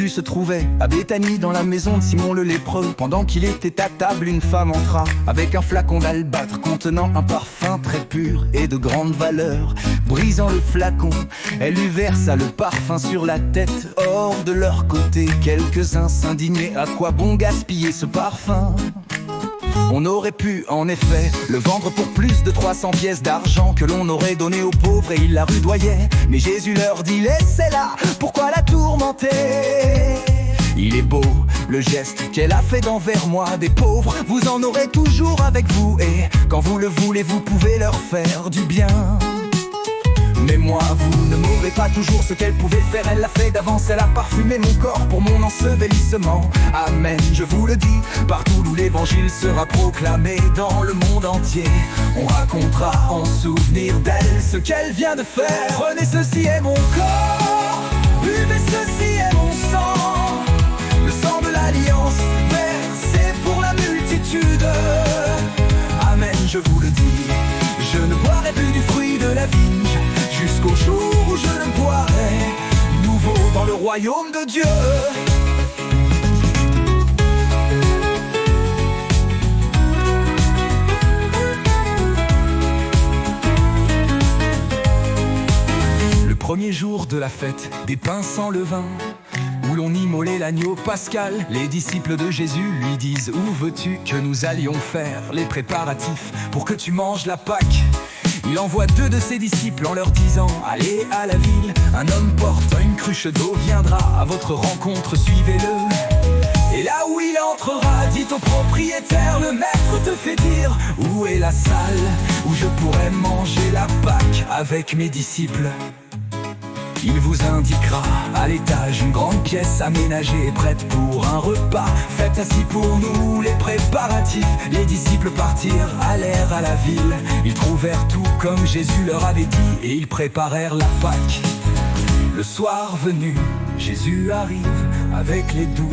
Jésus se trouvait à Béthanie dans la maison de Simon le lépreux. Pendant qu'il était à table, une femme entra avec un flacon d'albâtre contenant un parfum très pur et de grande valeur. Brisant le flacon, elle lui versa le parfum sur la tête. Or de leur côté, quelques-uns s'indignaient. À quoi bon gaspiller ce parfum? On aurait pu en effet le vendre pour plus de 300 pièces d'argent que l'on aurait donné aux pauvres, et ils la rudoyaient. Mais Jésus leur dit: laissez-la, pourquoi la tourmenter? Il est beau le geste qu'elle a fait envers moi. Des pauvres, vous en aurez toujours avec vous, et quand vous le voulez, vous pouvez leur faire du bien. Mais moi, vous ne m'aurez pas toujours ce qu'elle pouvait faire. Elle l'a fait d'avance, elle a parfumé mon corps pour mon ensevelissement. Amen, je vous le dis, partout où l'évangile sera proclamé dans le monde entier, on racontera en souvenir d'elle ce qu'elle vient de faire. Prenez, ceci est mon corps, buvez, ceci est mon sang, le sang de l'alliance versé pour la multitude. Amen, je vous le dis, je ne boirai plus du fruit de la vigne jusqu'au jour où je le boirai nouveau dans le royaume de Dieu. Le premier jour de la fête des pains sans levain, où l'on immolait l'agneau pascal, les disciples de Jésus lui disent: où veux-tu que nous allions faire les préparatifs pour que tu manges la Pâque? Il envoie 2 de ses disciples en leur disant: allez à la ville, un homme portant une cruche d'eau viendra à votre rencontre, suivez-le. Et là où il entrera, dit au propriétaire: le maître te fait dire où est la salle où je pourrais manger la Pâque avec mes disciples. Il vous indiquera à l'étage une grande pièce aménagée et prête pour un repas. Faites ainsi pour nous les préparatifs. Les disciples partirent, allèrent à la ville. Ils trouvèrent tout comme Jésus leur avait dit, et ils préparèrent la Pâque. Le soir venu, Jésus arrive avec les 12.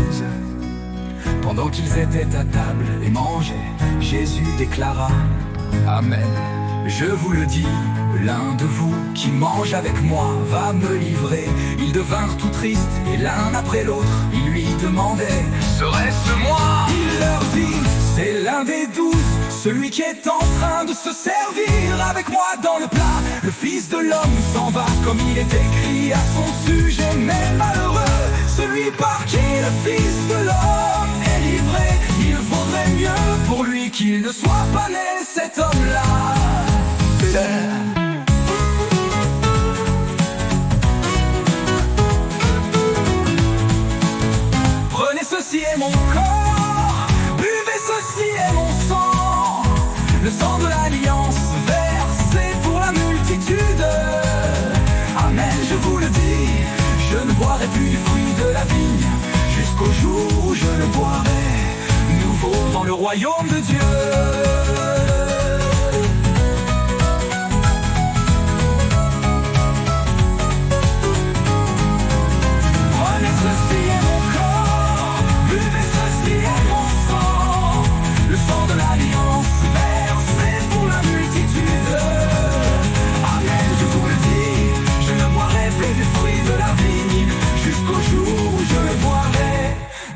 Pendant qu'ils étaient à table et mangeaient, Jésus déclara: Amen, je vous le dis, l'un de vous qui mange avec moi va me livrer. Ils devinrent tout tristes, et l'un après l'autre, ils lui demandaient: serait-ce moi? Il leur dit: c'est l'un des 12, celui qui est en train de se servir avec moi dans le plat. Le Fils de l'homme s'en va comme il est écrit à son sujet. Mais malheureux celui par qui le Fils de l'homme est livré. Il vaudrait mieux pour lui qu'il ne soit pas né, cet homme-là. Prenez, ceci est mon corps, buvez, ceci est mon sang, le sang de l'alliance versé pour la multitude. Amen, je vous le dis, je ne boirai plus du fruit de la vigne jusqu'au jour où je le boirai nouveau dans le royaume de Dieu.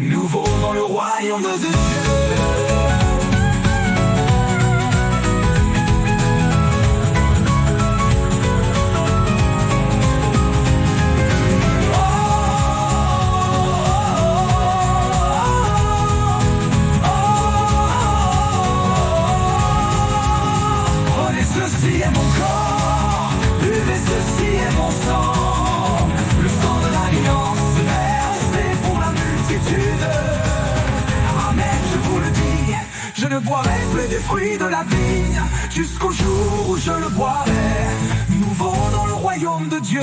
Nouveau dans le royaume de Dieu. Prenez, ceci est mon corps, buvez, ceci est mon sang, le sang de l'alliance versé pour la multitude. Amen, je vous le dis, je ne boirai plus des fruits de la vigne jusqu'au jour où je le boirai nouveau dans le royaume de Dieu.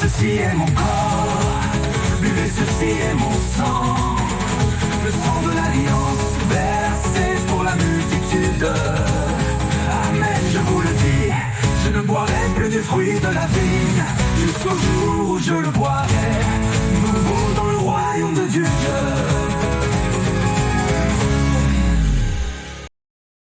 Ceci est mon corps, buvez, ceci est mon sang, le sang de l'alliance, versé pour la multitude. Amen, je vous le dis, je ne boirai plus du fruit de la vigne, jusqu'au jour où je le boirai